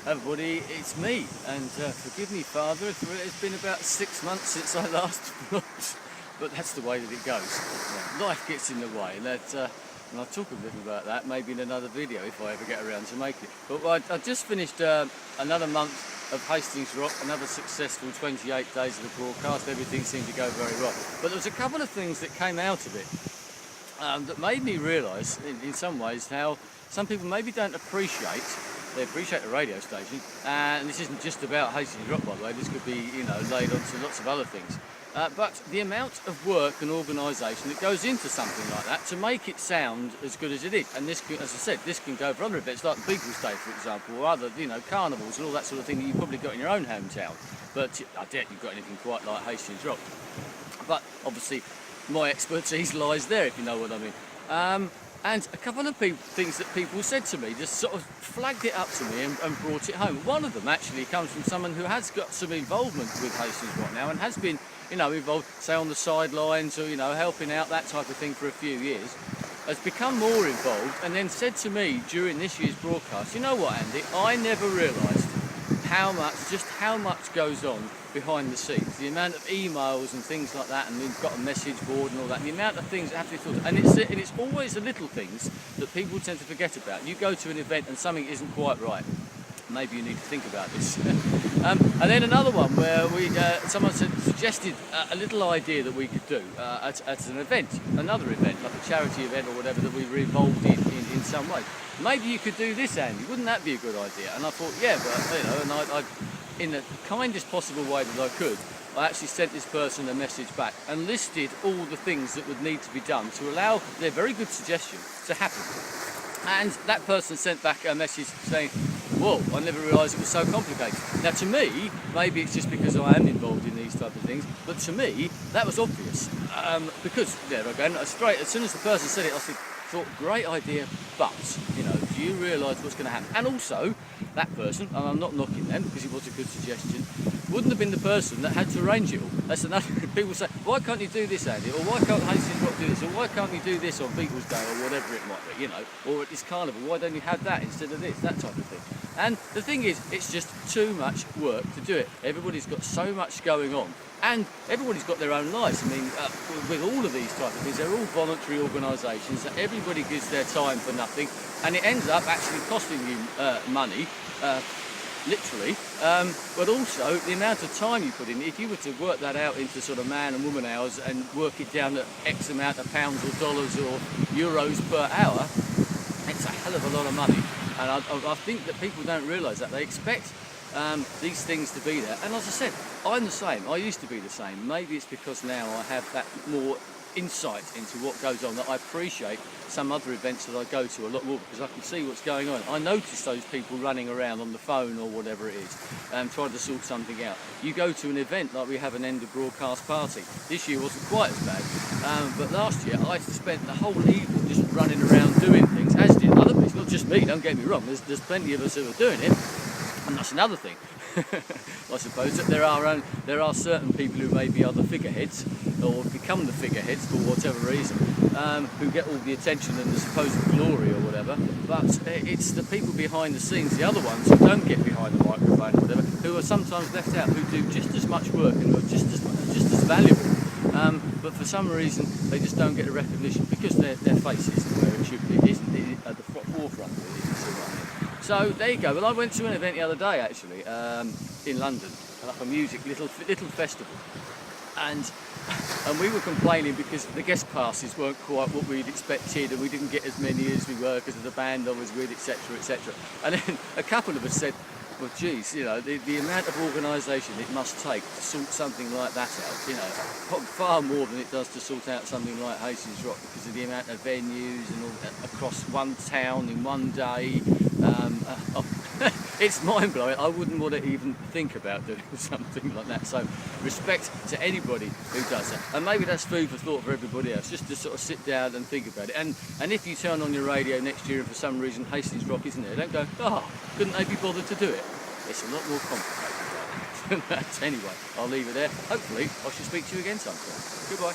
Everybody, it's me, and forgive me, Father, it's been about 6 months since I last vlogged, but that's the way that it goes. Yeah, life gets in the way, and I'll talk a little about that maybe in another video if I ever get around to make it. But I just finished another month of Hastings Rock, another successful 28 days of the broadcast. Everything seemed to go very well, but there was a couple of things that came out of it that made me realise in some ways how some people maybe don't appreciate. They appreciate the radio station, and this isn't just about Hastings Rock, by the way. This could be, laid onto lots of other things. But the amount of work and organisation that goes into something like that to make it sound as good as it is. And this, as I said, this can go for other events like Beagles Day, for example, or other, carnivals and all that sort of thing that you've probably got in your own hometown. But I doubt you've got anything quite like Hastings Rock. But obviously, my expertise lies there, if you know what I mean. And a couple of things that people said to me just sort of flagged it up to me and brought it home. One of them actually comes from someone who has got some involvement with Hastings Rock now and has been, involved, say, on the sidelines or, helping out, that type of thing for a few years, has become more involved and then said to me during this year's broadcast, you know what, Andy, I never realised how much goes on behind the scenes, the amount of emails and things like that, and we've got a message board and all that, and the amount of things that have to be thought of. And it's always the little things that people tend to forget about. You go to an event and something isn't quite right. Maybe you need to think about this. And then another one where someone suggested a little idea that we could do at an event, another event, like a charity event or whatever that we were involved in some way. Maybe you could do this, Andy. Wouldn't that be a good idea? And I thought, yeah, but and I in the kindest possible way that I could, I actually sent this person a message back and listed all the things that would need to be done to allow their very good suggestion to happen. And that person sent back a message saying, whoa, I never realised it was so complicated. Now to me, maybe it's just because I am involved in these type of things, but to me, that was obvious. Because, there again, as soon as the person said it, I thought, great idea, but, do you realise what's going to happen? And also, that person, and I'm not knocking them because it was a good suggestion, wouldn't have been the person that had to arrange it all. That's another. People say, why can't you do this, Andy? Or why can't Hastings Rock do this? Or why can't you do this on Beagles Day or whatever it might be, or at this carnival? Why don't you have that instead of this? That type of thing. And the thing is, it's just too much work to do it. Everybody's got so much going on. And everybody's got their own lives. I mean, with all of these type of things, they're all voluntary organisations that everybody gives their time for nothing, and it ends up actually costing you money, literally, but also the amount of time you put in. If you were to work that out into sort of man and woman hours and work it down to X amount of pounds or dollars or euros per hour, it's a hell of a lot of money. And I think that people don't realise that. They expect these things to be there. And as I said, I'm the same. I used to be the same. Maybe it's because now I have that more insight into what goes on that I appreciate some other events that I go to a lot more because I can see what's going on. I notice those people running around on the phone or whatever it is, trying to sort something out. You go to an event like we have an end of broadcast party. This year wasn't quite as bad, but last year I spent the whole evening just running around doing things, as did other people. Not just me, don't get me wrong, there's plenty of us who are doing it, and that's another thing. I suppose that there are certain people who may be other figureheads or become the figureheads for whatever reason, who get all the attention and the supposed glory or whatever, but it's the people behind the scenes, the other ones who don't get behind the microphone or whatever, who are sometimes left out, who do just as much work and are just as valuable, but for some reason they just don't get the recognition because their face isn't where it should be. It isn't at the forefront of it, if you see what I mean. So there you go. Well, I went to an event the other day actually in London, like a music little festival, and we were complaining because the guest passes weren't quite what we'd expected, and we didn't get as many as we were because of the band I was with, etc., etc. And then a couple of us said, well, geez, the amount of organisation it must take to sort something like that out, far more than it does to sort out something like Hastings Rock because of the amount of venues and all that across one town in one day. It's mind-blowing. I wouldn't want to even think about doing something like that. So respect to anybody who does that. And maybe that's food for thought for everybody else, just to sort of sit down and think about it. And if you turn on your radio next year and for some reason Hastings Rock isn't there, don't go, oh, couldn't they be bothered to do it? It's a lot more complicated than that. Anyway, I'll leave it there. Hopefully I shall speak to you again sometime. Goodbye.